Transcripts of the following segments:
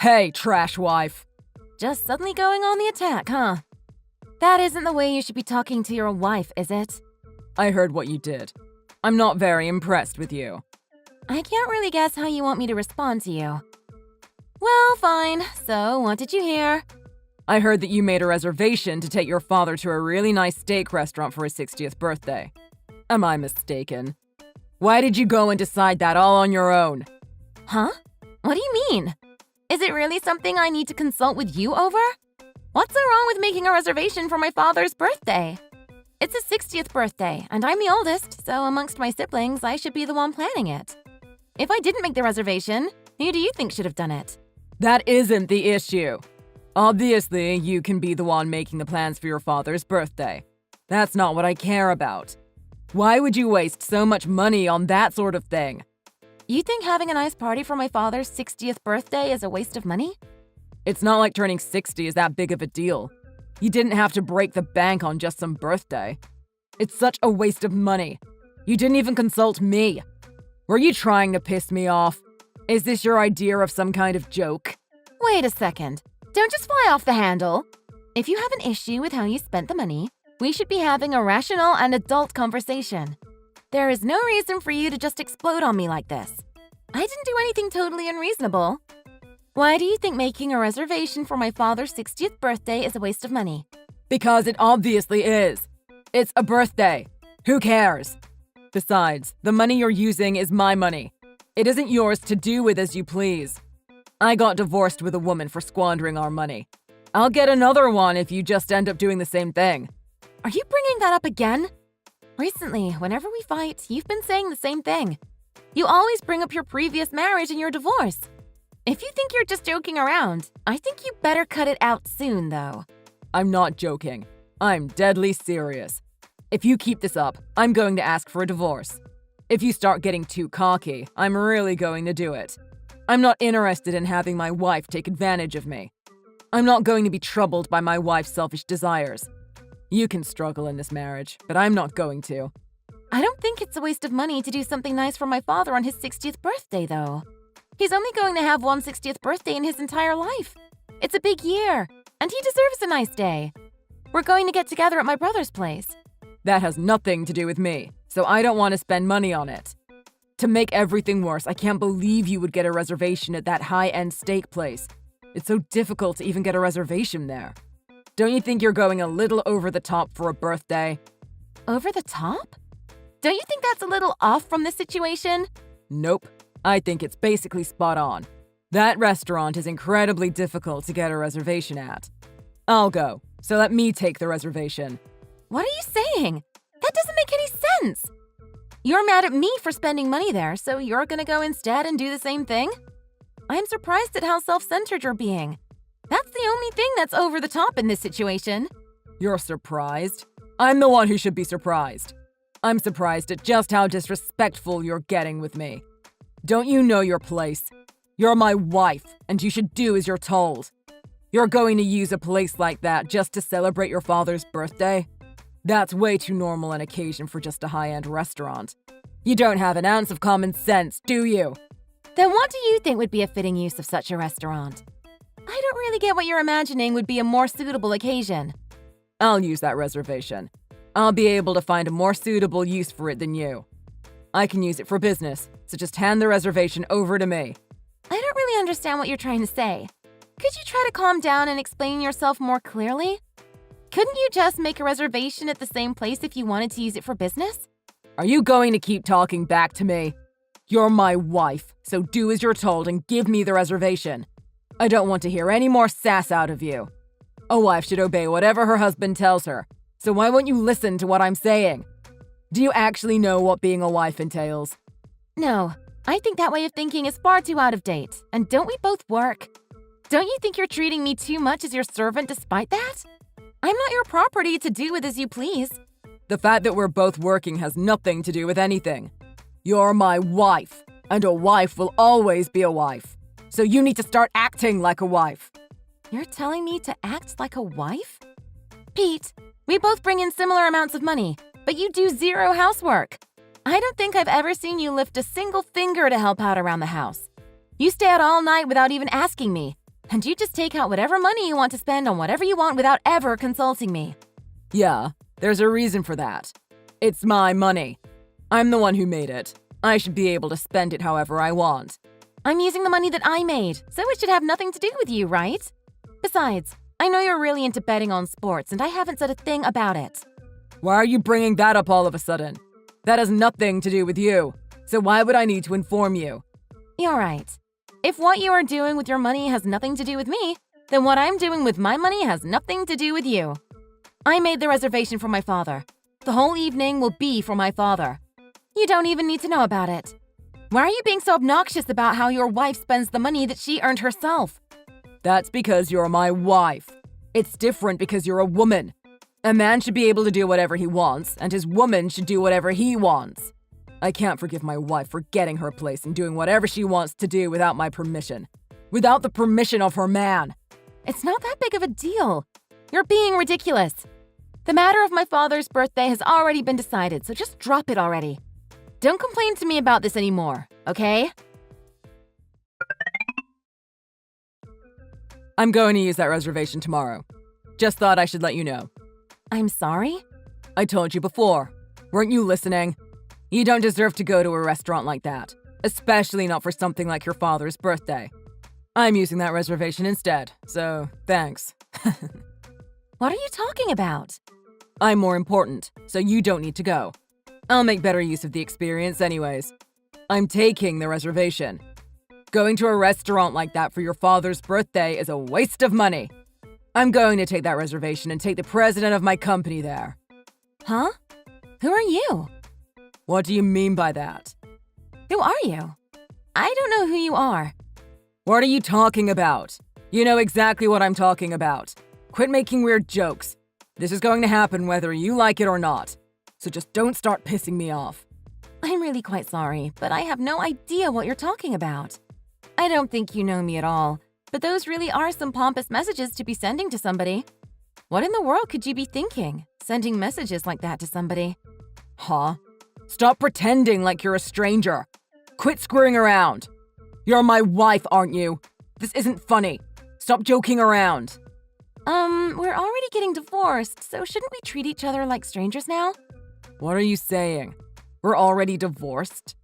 Hey, trash wife. Just suddenly going on the attack, huh? That isn't the way you should be talking to your wife, is it? I heard what you did. I'm not very impressed with you. I can't really guess how you want me to respond to you. Well, fine. So, what did you hear? I heard that you made a reservation to take your father to a really nice steak restaurant for his 60th birthday. Am I mistaken? Why did you go and decide that all on your own? Huh? What do you mean? Is it really something I need to consult with you over? What's so wrong with making a reservation for my father's birthday? It's his 60th birthday, and I'm the oldest, so amongst my siblings, I should be the one planning it. If I didn't make the reservation, who do you think should have done it? That isn't the issue. Obviously, you can be the one making the plans for your father's birthday. That's not what I care about. Why would you waste so much money on that sort of thing? You think having a nice party for my father's 60th birthday is a waste of money? It's not like turning 60 is that big of a deal. You didn't have to break the bank on just some birthday. It's such a waste of money. You didn't even consult me. Were you trying to piss me off? Is this your idea of some kind of joke? Wait a second. Don't just fly off the handle. If you have an issue with how you spent the money, we should be having a rational and adult conversation. There is no reason for you to just explode on me like this. I didn't do anything totally unreasonable. Why do you think making a reservation for my father's 60th birthday is a waste of money? Because it obviously is. It's a birthday. Who cares? Besides, the money you're using is my money. It isn't yours to do with as you please. I got divorced with a woman for squandering our money. I'll get another one if you just end up doing the same thing. Are you bringing that up again? Recently, whenever we fight, you've been saying the same thing. You always bring up your previous marriage and your divorce. If you think you're just joking around, I think you better cut it out soon, though. I'm not joking. I'm deadly serious. If you keep this up, I'm going to ask for a divorce. If you start getting too cocky, I'm really going to do it. I'm not interested in having my wife take advantage of me. I'm not going to be troubled by my wife's selfish desires. You can struggle in this marriage, but I'm not going to. I don't think it's a waste of money to do something nice for my father on his 60th birthday, though. He's only going to have one 60th birthday in his entire life. It's a big year, and he deserves a nice day. We're going to get together at my brother's place. That has nothing to do with me, so I don't want to spend money on it. To make everything worse, I can't believe you would get a reservation at that high-end steak place. It's so difficult to even get a reservation there. Don't you think you're going a little over the top for a birthday? Over the top? Don't you think that's a little off from this situation? Nope. I think it's basically spot on. That restaurant is incredibly difficult to get a reservation at. I'll go, so let me take the reservation. What are you saying? That doesn't make any sense. You're mad at me for spending money there, so you're gonna go instead and do the same thing? I'm surprised at how self-centered you're being. That's the only thing that's over the top in this situation. You're surprised? I'm the one who should be surprised. I'm surprised at just how disrespectful you're getting with me. Don't you know your place? You're my wife, and you should do as you're told. You're going to use a place like that just to celebrate your father's birthday? That's way too normal an occasion for just a high-end restaurant. You don't have an ounce of common sense, do you? Then what do you think would be a fitting use of such a restaurant? I don't really get what you're imagining would be a more suitable occasion. I'll use that reservation. I'll be able to find a more suitable use for it than you. I can use it for business, so just hand the reservation over to me. I don't really understand what you're trying to say. Could you try to calm down and explain yourself more clearly? Couldn't you just make a reservation at the same place if you wanted to use it for business? Are you going to keep talking back to me? You're my wife, so do as you're told and give me the reservation. I don't want to hear any more sass out of you. A wife should obey whatever her husband tells her, so why won't you listen to what I'm saying? Do you actually know what being a wife entails? No, I think that way of thinking is far too out of date. And don't we both work? Don't you think you're treating me too much as your servant despite that? I'm not your property to do with as you please. The fact that we're both working has nothing to do with anything. You're my wife, and a wife will always be a wife. So you need to start acting like a wife. You're telling me to act like a wife? Pete, we both bring in similar amounts of money, but you do zero housework. I don't think I've ever seen you lift a single finger to help out around the house. You stay out all night without even asking me. And you just take out whatever money you want to spend on whatever you want without ever consulting me. Yeah, there's a reason for that. It's my money. I'm the one who made it. I should be able to spend it however I want. I'm using the money that I made, so it should have nothing to do with you, right? Besides, I know you're really into betting on sports, and I haven't said a thing about it. Why are you bringing that up all of a sudden? That has nothing to do with you. So why would I need to inform you? You're right. If what you are doing with your money has nothing to do with me, then what I'm doing with my money has nothing to do with you. I made the reservation for my father. The whole evening will be for my father. You don't even need to know about it. Why are you being so obnoxious about how your wife spends the money that she earned herself? That's because you're my wife. It's different because you're a woman. A man should be able to do whatever he wants, and his woman should do whatever he wants. I can't forgive my wife for getting her place and doing whatever she wants to do without my permission. Without the permission of her man. It's not that big of a deal. You're being ridiculous. The matter of my father's birthday has already been decided, so just drop it already. Don't complain to me about this anymore, okay? I'm going to use that reservation tomorrow. Just thought I should let you know. I'm sorry? I told you before. Weren't you listening? You don't deserve to go to a restaurant like that, especially not for something like your father's birthday. I'm using that reservation instead, so thanks. What are you talking about? I'm more important, so you don't need to go. I'll make better use of the experience anyways. I'm taking the reservation. Going to a restaurant like that for your father's birthday is a waste of money. I'm going to take that reservation and take the president of my company there. Huh? Who are you? What do you mean by that? Who are you? I don't know who you are. What are you talking about? You know exactly what I'm talking about. Quit making weird jokes. This is going to happen whether you like it or not. So just don't start pissing me off. I'm really quite sorry, but I have no idea what you're talking about. I don't think you know me at all, but those really are some pompous messages to be sending to somebody. What in the world could you be thinking, sending messages like that to somebody? Huh? Stop pretending like you're a stranger. Quit screwing around. You're my wife, aren't you? This isn't funny. Stop joking around. We're already getting divorced, so shouldn't we treat each other like strangers now? What are you saying? We're already divorced?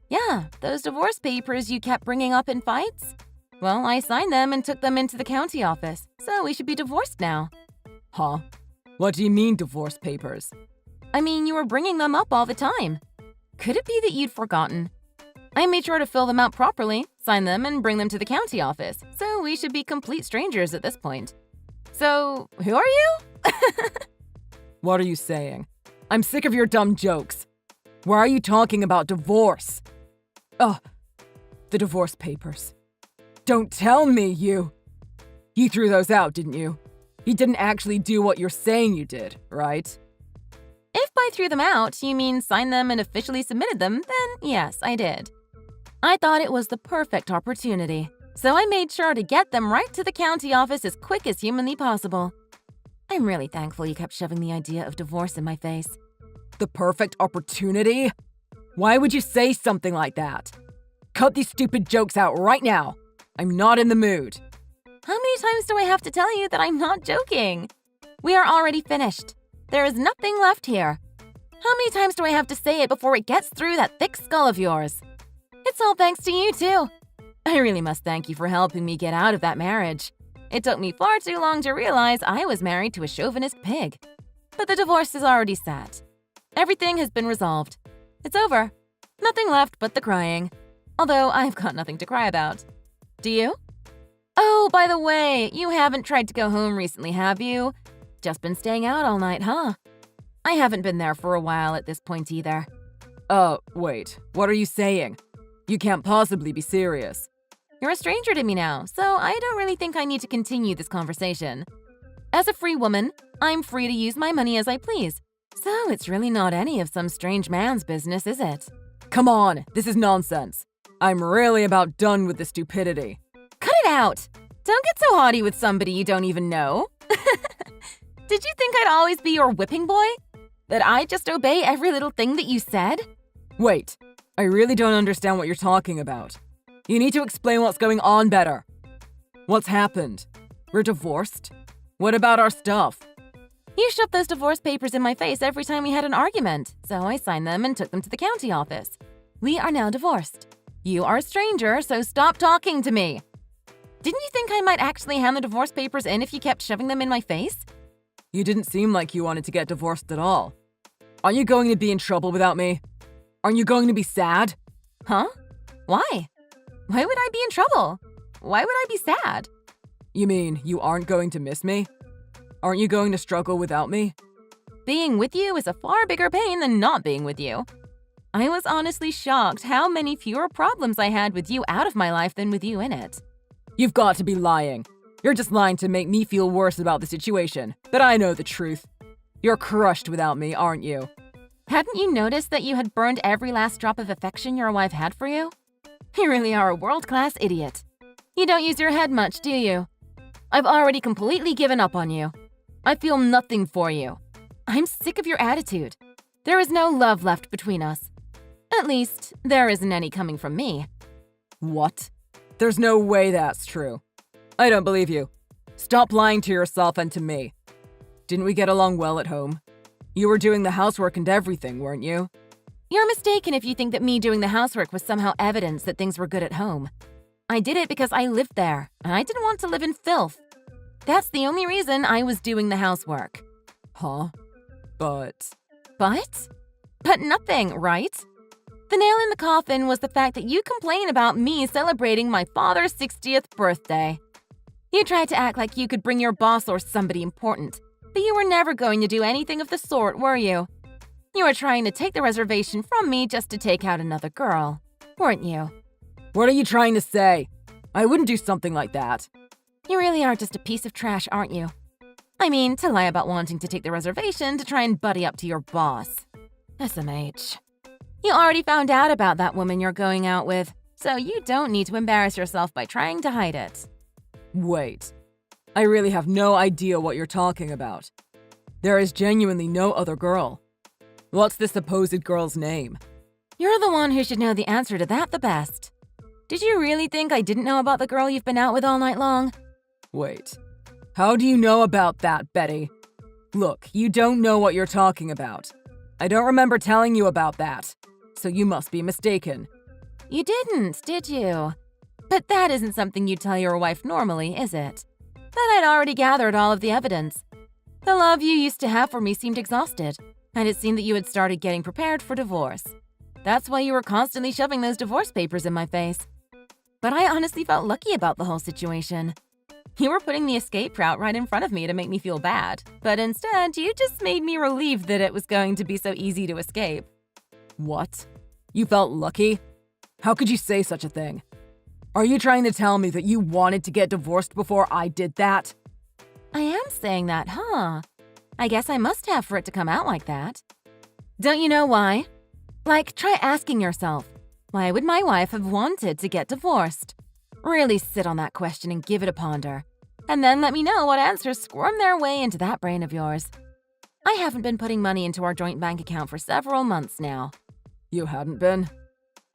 Yeah, those divorce papers you kept bringing up in fights? Well, I signed them and took them into the county office, so we should be divorced now. Huh? What do you mean, divorce papers? I mean, you were bringing them up all the time. Could it be that you'd forgotten? I made sure to fill them out properly, sign them, and bring them to the county office, so we should be complete strangers at this point. So, who are you? What are you saying? I'm sick of your dumb jokes. Why are you talking about divorce? Ugh, the divorce papers. Don't tell me you threw those out, didn't you? You didn't actually do what you're saying you did, right? If by threw them out, you mean signed them and officially submitted them, then yes, I did. I thought it was the perfect opportunity, so I made sure to get them right to the county office as quick as humanly possible. I'm really thankful you kept shoving the idea of divorce in my face. The perfect opportunity? Why would you say something like that? Cut these stupid jokes out right now. I'm not in the mood. How many times do I have to tell you that I'm not joking? We are already finished. There is nothing left here. How many times do I have to say it before it gets through that thick skull of yours? It's all thanks to you, too. I really must thank you for helping me get out of that marriage. It took me far too long to realize I was married to a chauvinist pig. But the divorce is already set. Everything has been resolved. It's over. Nothing left but the crying. Although I've got nothing to cry about. Do you? Oh, by the way, you haven't tried to go home recently, have you? Just been staying out all night, huh? I haven't been there for a while at this point either. Wait. What are you saying? You can't possibly be serious. You're a stranger to me now, so I don't really think I need to continue this conversation. As a free woman, I'm free to use my money as I please. So it's really not any of some strange man's business, is it? Come on, this is nonsense. I'm really about done with the stupidity. Cut it out! Don't get so haughty with somebody you don't even know. Did you think I'd always be your whipping boy? That I'd just obey every little thing that you said? Wait, I really don't understand what you're talking about. You need to explain what's going on better. What's happened? We're divorced? What about our stuff? You shoved those divorce papers in my face every time we had an argument, so I signed them and took them to the county office. We are now divorced. You are a stranger, so stop talking to me. Didn't you think I might actually hand the divorce papers in if you kept shoving them in my face? You didn't seem like you wanted to get divorced at all. Aren't you going to be in trouble without me? Aren't you going to be sad? Huh? Why? Why would I be in trouble? Why would I be sad? You mean you aren't going to miss me? Aren't you going to struggle without me? Being with you is a far bigger pain than not being with you. I was honestly shocked how many fewer problems I had with you out of my life than with you in it. You've got to be lying. You're just lying to make me feel worse about the situation, but I know the truth. You're crushed without me, aren't you? Hadn't you noticed that you had burned every last drop of affection your wife had for you? You really are a world-class idiot. You don't use your head much, do you? I've already completely given up on you. I feel nothing for you. I'm sick of your attitude. There is no love left between us. At least, there isn't any coming from me. What? There's no way that's true. I don't believe you. Stop lying to yourself and to me. Didn't we get along well at home? You were doing the housework and everything, weren't you? You're mistaken if you think that me doing the housework was somehow evidence that things were good at home. I did it because I lived there, and I didn't want to live in filth. That's the only reason I was doing the housework. Huh? But nothing, right? The nail in the coffin was the fact that you complain about me celebrating my father's 60th birthday. You tried to act like you could bring your boss or somebody important, but you were never going to do anything of the sort, were you? You were trying to take the reservation from me just to take out another girl, weren't you? What are you trying to say? I wouldn't do something like that. You really are just a piece of trash, aren't you? I mean, to lie about wanting to take the reservation to try and buddy up to your boss. SMH. You already found out about that woman you're going out with, so you don't need to embarrass yourself by trying to hide it. Wait. I really have no idea what you're talking about. There is genuinely no other girl. What's the supposed girl's name? You're the one who should know the answer to that the best. Did you really think I didn't know about the girl you've been out with all night long? Wait. How do you know about that, Betty? Look, you don't know what you're talking about. I don't remember telling you about that, so you must be mistaken. You didn't, did you? But that isn't something you tell your wife normally, is it? But I'd already gathered all of the evidence. The love you used to have for me seemed exhausted, and it seemed that you had started getting prepared for divorce. That's why you were constantly shoving those divorce papers in my face. But I honestly felt lucky about the whole situation. You were putting the escape route right in front of me to make me feel bad, but instead, you just made me relieved that it was going to be so easy to escape. What? You felt lucky? How could you say such a thing? Are you trying to tell me that you wanted to get divorced before I did that? I am saying that, huh? I guess I must have for it to come out like that. Don't you know why? Like, try asking yourself, why would my wife have wanted to get divorced? Really sit on that question and give it a ponder. And then let me know what answers squirm their way into that brain of yours. I haven't been putting money into our joint bank account for several months now. You hadn't been?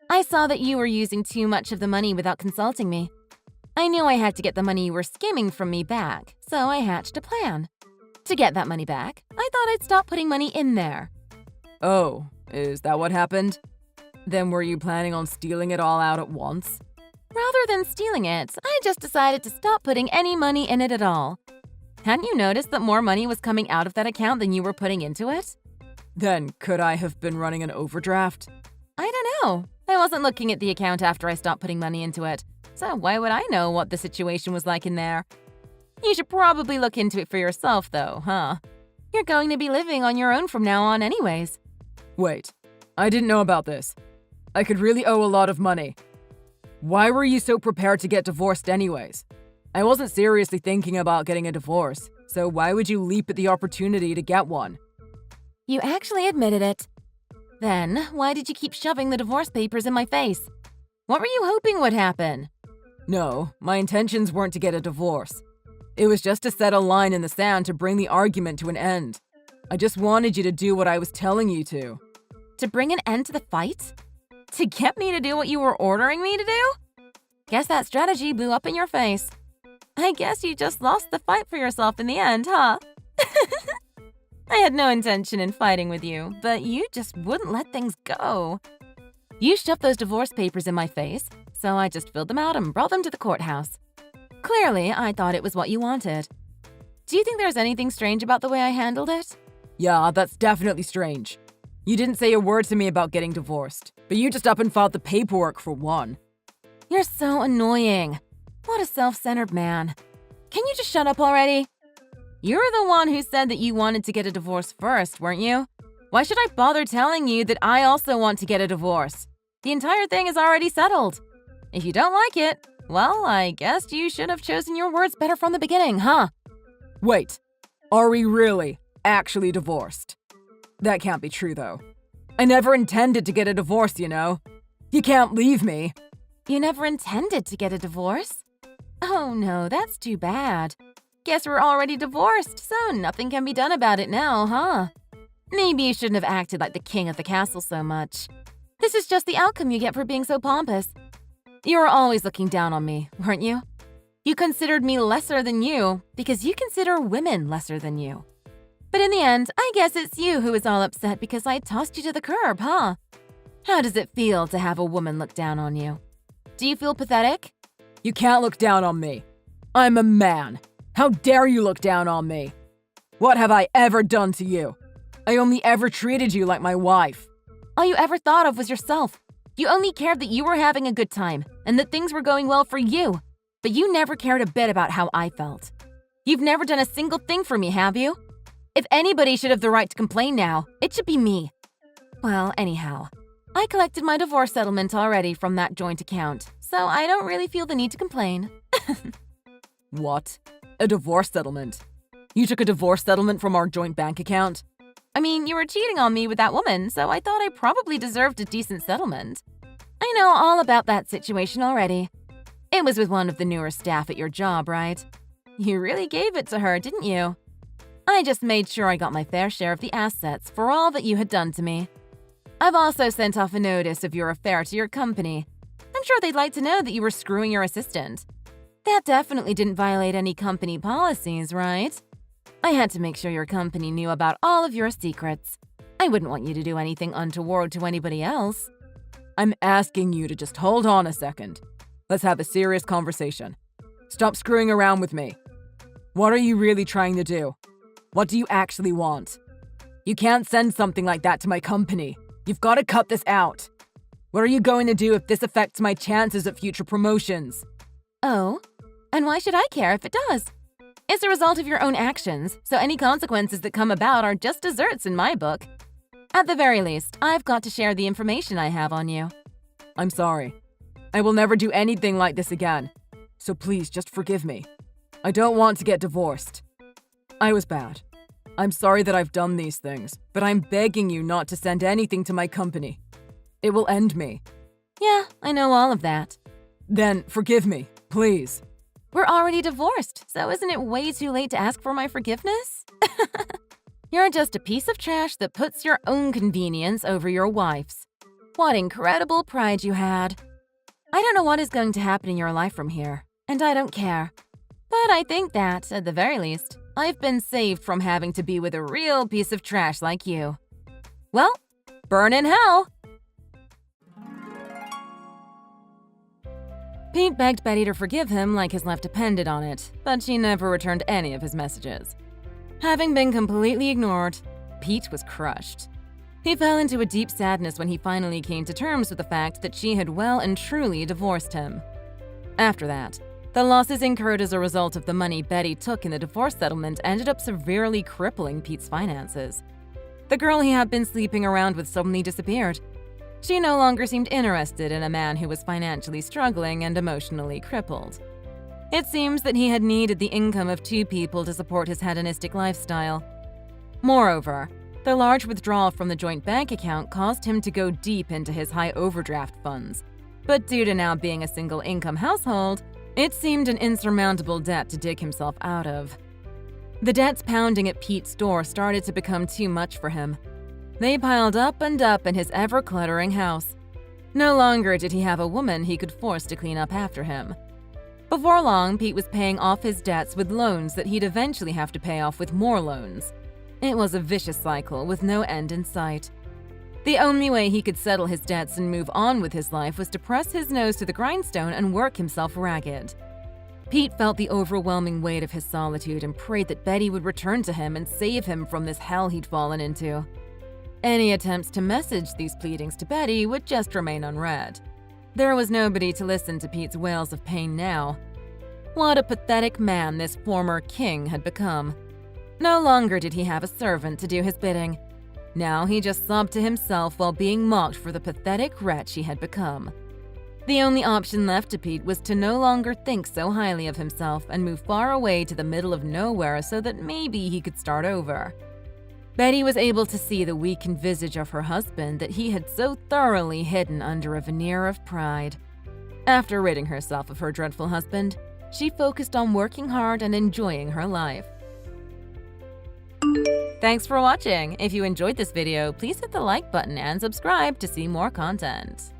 I saw that you were using too much of the money without consulting me. I knew I had to get the money you were skimming from me back, so I hatched a plan. To get that money back, I thought I'd stop putting money in there. Oh, is that what happened? Then were you planning on stealing it all out at once? Rather than stealing it, I just decided to stop putting any money in it at all. Hadn't you noticed that more money was coming out of that account than you were putting into it? Then could I have been running an overdraft? I don't know. I wasn't looking at the account after I stopped putting money into it, so why would I know what the situation was like in there? You should probably look into it for yourself, though, huh? You're going to be living on your own from now on anyways. Wait, I didn't know about this. I could really owe a lot of money. Why were you so prepared to get divorced anyways? I wasn't seriously thinking about getting a divorce, so why would you leap at the opportunity to get one? You actually admitted it. Then, why did you keep shoving the divorce papers in my face? What were you hoping would happen? No, my intentions weren't to get a divorce. It was just to set a line in the sand to bring the argument to an end. I just wanted you to do what I was telling you to. To bring an end to the fight? To get me to do what you were ordering me to do? Guess that strategy blew up in your face. I guess you just lost the fight for yourself in the end, huh? I had no intention in fighting with you, but you just wouldn't let things go. You shoved those divorce papers in my face, so I just filled them out and brought them to the courthouse. Clearly, I thought it was what you wanted. Do you think there's anything strange about the way I handled it? Yeah, that's definitely strange. You didn't say a word to me about getting divorced, but you just up and filed the paperwork for one. You're so annoying. What a self-centered man. Can you just shut up already? You're the one who said that you wanted to get a divorce first, weren't you? Why should I bother telling you that I also want to get a divorce? The entire thing is already settled. If you don't like it, well, I guess you should have chosen your words better from the beginning, huh? Wait, are we really actually divorced? That can't be true, though. I never intended to get a divorce, you know. You can't leave me. You never intended to get a divorce? Oh no, that's too bad. Guess we're already divorced, so nothing can be done about it now, huh? Maybe you shouldn't have acted like the king of the castle so much. This is just the outcome you get for being so pompous. You were always looking down on me, weren't you? You considered me lesser than you because you consider women lesser than you. But in the end, I guess it's you who is all upset because I tossed you to the curb, huh? How does it feel to have a woman look down on you? Do you feel pathetic? You can't look down on me. I'm a man. How dare you look down on me? What have I ever done to you? I only ever treated you like my wife. All you ever thought of was yourself. You only cared that you were having a good time and that things were going well for you. But you never cared a bit about how I felt. You've never done a single thing for me, have you? If anybody should have the right to complain now, it should be me. Well, anyhow, I collected my divorce settlement already from that joint account, so I don't really feel the need to complain. What? A divorce settlement? You took a divorce settlement from our joint bank account? I mean, you were cheating on me with that woman, so I thought I probably deserved a decent settlement. I know all about that situation already. It was with one of the newer staff at your job, right? You really gave it to her, didn't you? I just made sure I got my fair share of the assets for all that you had done to me. I've also sent off a notice of your affair to your company. I'm sure they'd like to know that you were screwing your assistant. That definitely didn't violate any company policies, right? I had to make sure your company knew about all of your secrets. I wouldn't want you to do anything untoward to anybody else. I'm asking you to just hold on a second. Let's have a serious conversation. Stop screwing around with me. What are you really trying to do? What do you actually want? You can't send something like that to my company. You've got to cut this out. What are you going to do if this affects my chances at future promotions? Oh? And why should I care if it does? It's a result of your own actions, so any consequences that come about are just desserts in my book. At the very least, I've got to share the information I have on you. I'm sorry. I will never do anything like this again. So please just forgive me. I don't want to get divorced. I was bad. I'm sorry that I've done these things, but I'm begging you not to send anything to my company. It will end me. Yeah, I know all of that. Then forgive me, please. We're already divorced, so isn't it way too late to ask for my forgiveness? You're just a piece of trash that puts your own convenience over your wife's. What incredible pride you had. I don't know what is going to happen in your life from here, and I don't care. But I think that, at the very least, I've been saved from having to be with a real piece of trash like you. Well, burn in hell! Pete begged Betty to forgive him like his life depended on it, but she never returned any of his messages. Having been completely ignored, Pete was crushed. He fell into a deep sadness when he finally came to terms with the fact that she had well and truly divorced him. After that, the losses incurred as a result of the money Betty took in the divorce settlement ended up severely crippling Pete's finances. The girl he had been sleeping around with suddenly disappeared. She no longer seemed interested in a man who was financially struggling and emotionally crippled. It seems that he had needed the income of two people to support his hedonistic lifestyle. Moreover, the large withdrawal from the joint bank account caused him to go deep into his high overdraft funds. But due to now being a single-income household, it seemed an insurmountable debt to dig himself out of. The debts pounding at Pete's door started to become too much for him. They piled up and up in his ever-cluttering house. No longer did he have a woman he could force to clean up after him. Before long, Pete was paying off his debts with loans that he'd eventually have to pay off with more loans. It was a vicious cycle with no end in sight. The only way he could settle his debts and move on with his life was to press his nose to the grindstone and work himself ragged. Pete felt the overwhelming weight of his solitude and prayed that Betty would return to him and save him from this hell he'd fallen into. Any attempts to message these pleadings to Betty would just remain unread. There was nobody to listen to Pete's wails of pain now. What a pathetic man this former king had become. No longer did he have a servant to do his bidding. Now he just sobbed to himself while being mocked for the pathetic wretch he had become. The only option left to Pete was to no longer think so highly of himself and move far away to the middle of nowhere so that maybe he could start over. Betty was able to see the weakened visage of her husband that he had so thoroughly hidden under a veneer of pride. After ridding herself of her dreadful husband, she focused on working hard and enjoying her life. Thanks for watching. If you enjoyed this video, please hit the like button and subscribe to see more content.